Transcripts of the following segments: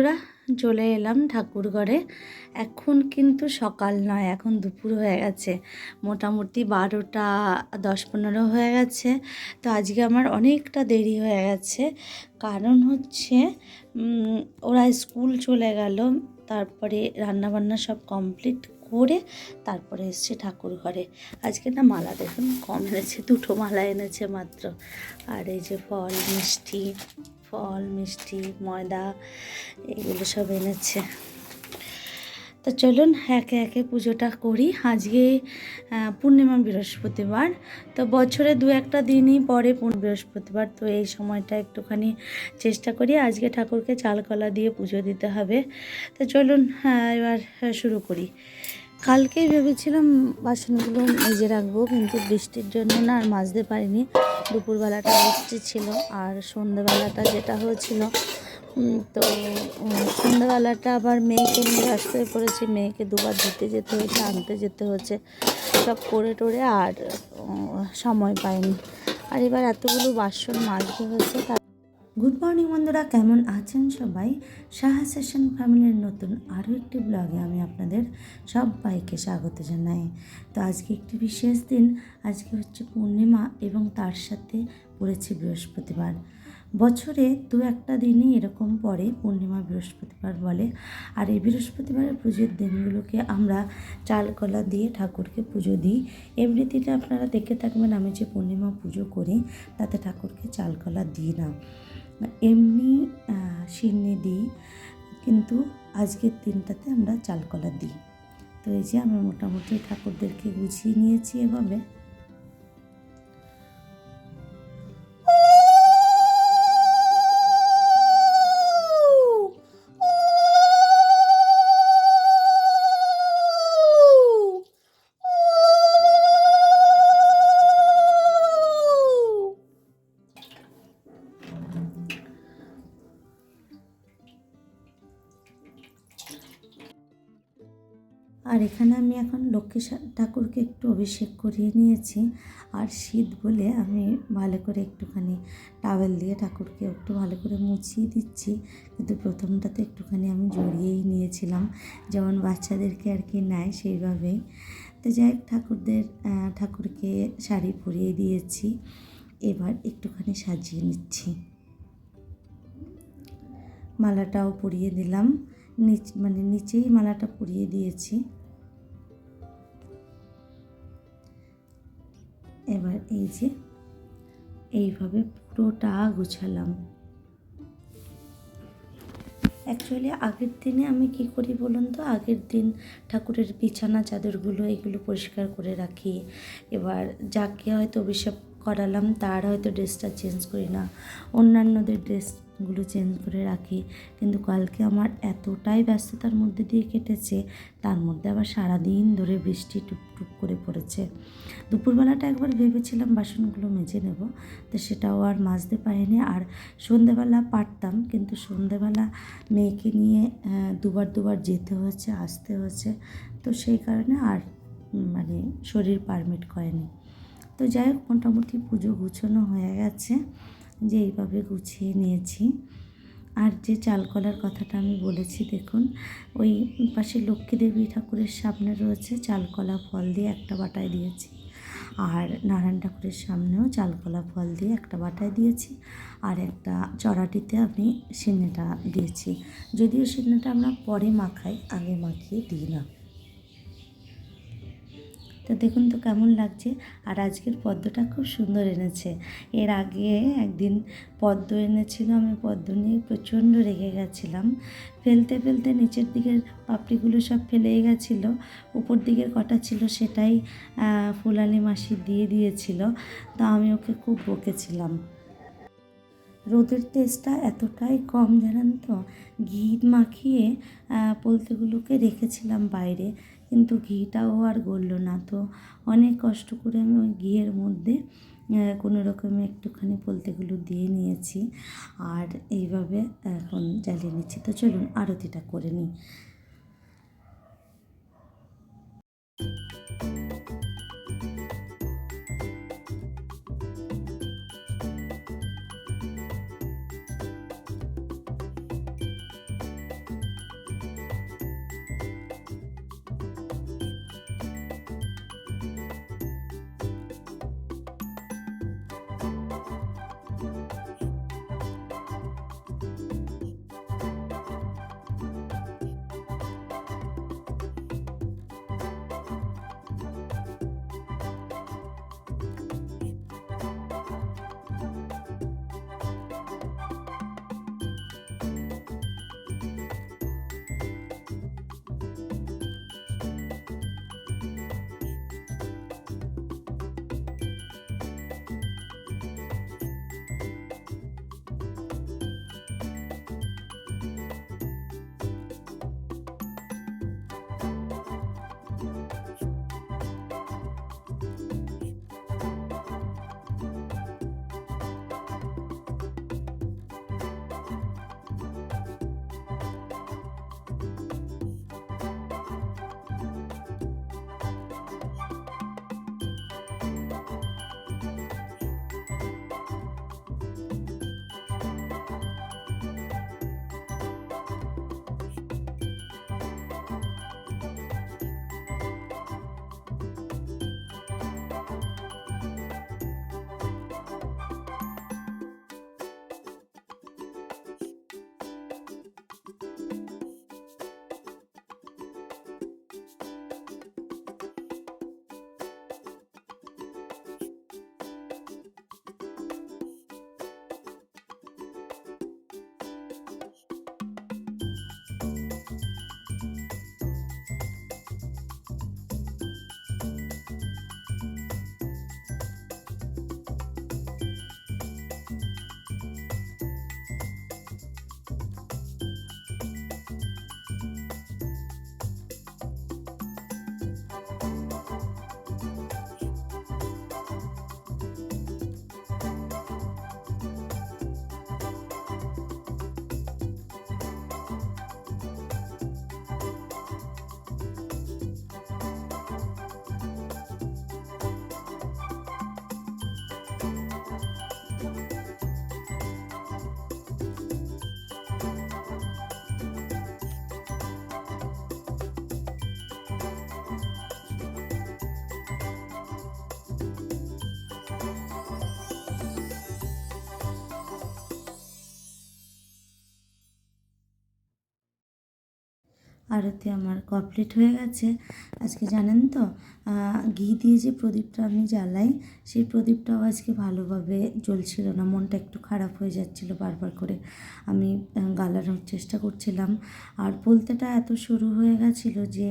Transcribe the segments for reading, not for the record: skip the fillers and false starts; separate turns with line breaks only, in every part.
বন্ধুরা, চলে এলাম ঠাকুর ঘরে। এখন কিন্তু সকাল নয়, এখন দুপুর হয়ে গেছে, মোটামুটি 12টা 10-15 হয়ে গেছে। তো আজকে আমার অনেকটা দেরি হয়ে গেছে, কারণ হচ্ছে ওরা স্কুল চলে গেল, তারপরে রান্নাবান্না সব কমপ্লিট করে তারপরে এসছে ঠাকুর ঘরে। আজকে না মালা দেখুন কম এনেছে, 2টো মালা এনেছে মাত্র। আর এই যে ফল মিষ্টি ময়দা এগুলো সব এনেছে। তো চলুন একে একে পুজোটা করি। আজকে পূর্ণিমা বৃহস্পতিবার, তো বছরে 2-1 দিনই পরে বৃহস্পতিবার, তো এই সময়টা একটুখানি চেষ্টা করি আজকে ঠাকুরকে চাল কলা দিয়ে পুজো দিতে হবে। তো চলুন এবার শুরু করি। কালকেই ভেবেছিলাম বাসনগুলো মেজে রাখবো, কিন্তু বৃষ্টির জন্য না আর মাজতে পারিনি। দুপুরবেলাটা বৃষ্টি ছিল, আর সন্ধ্যেবেলাটা যেটা হয়েছিল, তো সন্ধ্যাবেলাটা আবার মেয়েকে নিয়ে রাস্তায় পড়েছি, মেয়েকে 2বার ধুতে যেতে হয়েছে, আনতে যেতে হয়েছে, সব করে টোরে আর সময় পাইনি। আর এবার এতগুলো বাসন মাজতে হয়েছে। গুড মর্নিং বন্ধুরা, কেমন আছেন সবাই? সাহা সেশন ফ্যামিলির নতুন আরও একটি ব্লগে আমি আপনাদের সবাইকে স্বাগত জানাই। তো আজকে একটি বিশেষ দিন, আজকে হচ্ছে পূর্ণিমা এবং তার সাথে পড়েছে বৃহস্পতিবার। বছরে 2-1 দিনই এরকম পরে পূর্ণিমা বৃহস্পতিবার বলে। আর এই বৃহস্পতিবারের পুজোর দিনগুলোকে আমরা চাল কলা দিয়ে ঠাকুরকে পুজো দিই। এমনিতে আপনারা দেখে থাকবেন আমি যে পূর্ণিমা পুজো করি তাতে ঠাকুরকে চাল কলা দিই না, এমনি সিন্নি দিই, কিন্তু আজকের দিনটাতে আমরা চাল কলা দিই। তো এই যে আমি মোটামুটি ঠাকুরদেরকে গুছিয়ে নিয়েছি এভাবে। আর এখানে আমি এখন লক্ষ্মী ঠাকুরকে একটু অভিষেক করিয়ে নিয়েছি। আর শীত বলে আমি ভালো করে একটুখানি টাওয়েল দিয়ে ঠাকুরকে একটু ভালো করে মুছিয়ে দিচ্ছি, কিন্তু প্রথমটাতে একটুখানি আমি জড়িয়েই নিয়েছিলাম, যেমন বাচ্চাদেরকে আর কি নেয় সেইভাবেই। তো যাই হোক, ঠাকুরকে শাড়ি পরিয়ে দিয়েছি, এবার একটুখানি সাজিয়ে নিচ্ছি। মালাটাও পরিয়ে দিলাম, নিচেই মালাটা পরিয়ে দিয়েছি। এবার এই যে এইভাবে পুরোটা গুছালাম। অ্যাকচুয়ালি আগের দিনে আমি কি করি বলুন তো, আগের দিন ঠাকুরের বিছানা চাদরগুলো এগুলো পরিষ্কার করে রাখি। এবার যাকে হয়তো অভিষেক করালাম তার হয়তো ড্রেসটা চেঞ্জ করি না, অন্যান্যদের ড্রেসগুলো চেঞ্জ করে রাখি। কিন্তু কালকে আমার এতটাই ব্যস্ততার মধ্যে দিয়ে কেটেছে, তার মধ্যে আবার সারাদিন ধরে বৃষ্টি টুপটুপ করে পড়েছে। দুপুরবেলাটা একবার ভেবেছিলাম বাসনগুলো মেজে নেব, তো সেটাও আর মাজতে পারিনি। আর সন্ধেবেলা পারতাম, কিন্তু সন্ধেবেলা মেয়েকে নিয়ে 2বার যেতে হয়েছে, আসতে হয়েছে, তো সেই কারণে আর শরীর পারমিট করেনি। তো যাই হোক, মোটামুটি পুজো গুছানো হয়ে গেছে, যে এইভাবে গুছিয়ে নিয়েছি। আর যে চাল কলার কথাটা আমি বলেছি, দেখুন ওই পাশে লক্ষ্মী দেবী ঠাকুরের সামনে রয়েছে, চাল কলা ফল দিয়ে একটা বাটায় দিয়েছি। আর নারায়ণ ঠাকুরের সামনেও চাল কলা ফল দিয়ে একটা বাটায় দিয়েছি, আর একটা চড়াটিতে আমি সিন্নিটা দিয়েছি। যদিও সিন্নিটা আমরা পরে মাখাই, আগে মাখিয়ে দিই না। তো দেখুন তো কেমন লাগছে। আর আজকের পদ্মটা খুব সুন্দর এনেছে। এর আগে একদিন পদ্ম এনেছিল, আমি পদ্ম নিয়ে প্রচণ্ড রেগে গেছিলাম, ফেলতে ফেলতে নিচের দিকের পাপড়িগুলো সব ফেলেই গেছিলো, উপর দিকের কটা ছিল সেটাই ফুলালি মাসি দিয়ে দিয়েছিল। তো আমি ওকে খুব বকেছিলাম। রোদের তেজটা এতটাই কম জানেন তো, ঘি মাখিয়ে পোলতেগুলোকে রেখেছিলাম বাইরে, কিন্তু ঘিটাও আর গলল না। তো অনেক কষ্ট করে আমি ওই ঘিয়ের মধ্যে কোনো রকমে একটুখানি পোলতেগুলো দিয়ে নিয়েছি, আর এইভাবে এখন জ্বালিয়ে নিচ্ছি। তো চলুন আরতিটা করে নিই। আরতি আমার কমপ্লিট হয়ে গেছে। আজকে জানেন তো ঘি দিয়ে যে প্রদীপটা আমি জ্বালাই, সেই প্রদীপটাও আজকে ভালোভাবে জ্বলছিল না, মনটা একটু খারাপ হয়ে যাচ্ছিল। বারবার করে আমি জ্বালানোর চেষ্টা করছিলাম, আর বলতেটা এত শুরু হয়ে গেছিলো যে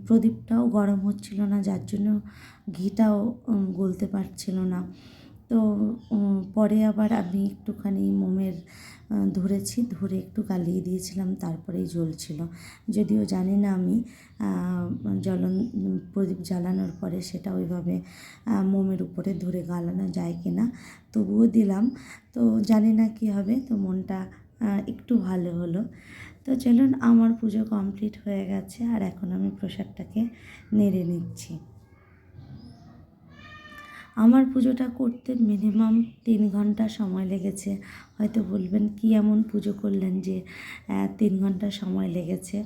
প্রদীপটাও গরম হচ্ছিল না, যার জন্য ঘিটাও গলতে পারছিল না। তো পরে আবার আমি একটুখানি মোমের ধরেছি, ধরে একটু জ্বালিয়ে দিয়েছিলাম, তারপরেই জ্বলছিল। যদিও জানি না আমি প্রদীপ জ্বালানোর পরে সেটা ওইভাবে মোমের উপরে ধরে জ্বালানো যায় কি না, তবুও দিলাম। তো জানি না কী হবে, তো মনটা একটু ভালো হলো। তো চলুন, আমার পুজো কমপ্লিট হয়ে গেছে, আর এখন আমি প্রসাদটাকে নেড়ে নিচ্ছি। আমার পুজোটা করতে মিনিমাম 3 ঘন্টা সময় লেগেছে। হয়তো বলবেন কী এমন পুজো করলেন যে 3 ঘন্টা সময় লেগেছে।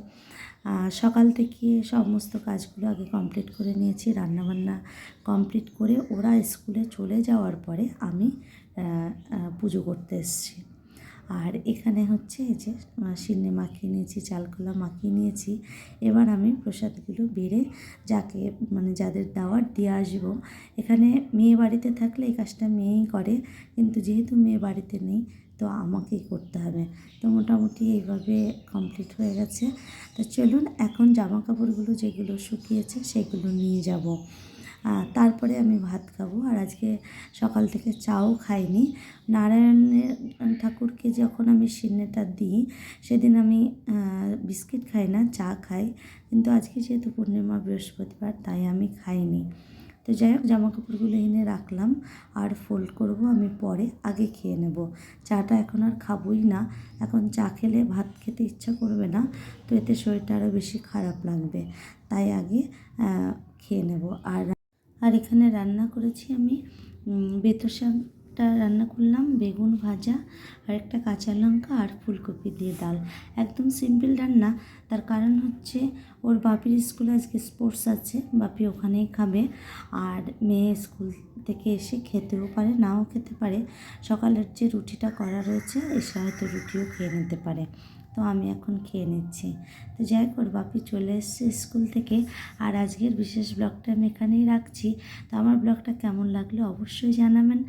সকাল থেকে সমস্ত কাজগুলো আগে কমপ্লিট করে নিয়েছি, রান্নাবান্না কমপ্লিট করে ওরা স্কুলে চলে যাওয়ার পরে আমি পুজো করতে এসেছি। আর এখানে হচ্ছে এই যে সিন্নি মাখিয়ে নিয়েছি, চালকলা মাখিয়ে নিয়েছি। এবার আমি প্রসাদগুলো বেড়ে যাদের দাওয়াত দিয়ে আসবো। এখানে মেয়ে বাড়িতে থাকলে এই কাজটা মেয়েই করে, কিন্তু যেহেতু মেয়ে বাড়িতে নেই, তো আমাকেই করতে হবে। তো মোটামুটি এইভাবে কমপ্লিট হয়ে গেছে। তো চলুন, এখন জামা কাপড়গুলো যেগুলো শুকিয়েছে সেগুলো নিয়ে যাব। তারপরে আমি ভাত খাবো। আর আজকে সকাল থেকে চাও খাইনি। নারায়ণের ঠাকুরকে যখন আমি সিন্নিটা দিই, সেদিন আমি বিস্কিট খাই না, চা খাই। কিন্তু আজকে যেহেতু পূর্ণিমা, বৃহস্পতিবার, তাই আমি খাইনি। তো যাই হোক, জামা কাপড়গুলো এনে রাখলাম, আর ফোল্ড করব আমি পরে, আগে খেয়ে নেব। চাটা এখন আর খাবোই না, এখন চা খেলে ভাত খেতে ইচ্ছা করবে না, তো এতে শরীরটা আরও বেশি খারাপ লাগবে, তাই আগে খেয়ে নেব। আর এখানে রান্না করেছি আমি বেতো শাকটা রান্না করলাম, বেগুন ভাজা, আর একটা কাঁচা লঙ্কা আর ফুলকপি দিয়ে ডাল। একদম সিম্পল রান্না। তার কারণ হচ্ছে ওর বাপির স্কুলে আজকে স্পোর্টস আছে, বাপি ওখানেই খাবে। আর মেয়ে স্কুল থেকে এসে খেতেও পারে, নাও খেতে পারে। সকালের যে রুটিটা করা রয়েছে, এসে হয়তো রুটিও খেয়ে নিতে পারে। তো আমি এখন খেয়ে নিচ্ছি। তো যাই হোক, ওর বাপি চলে এসছে স্কুল থেকে। আর আজকের বিশেষ ব্লগটা আমি এখানেই রাখছি। তো আমার ব্লগটা কেমন লাগলো অবশ্যই জানাবেন।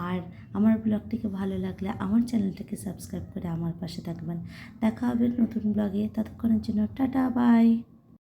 আর আমার ব্লগটিকে ভালো লাগলে আমার চ্যানেলটাকে সাবস্ক্রাইব করে আমার পাশে থাকবেন। দেখা হবে নতুন ব্লগে, ততক্ষণের জন্য টাটা, বাই।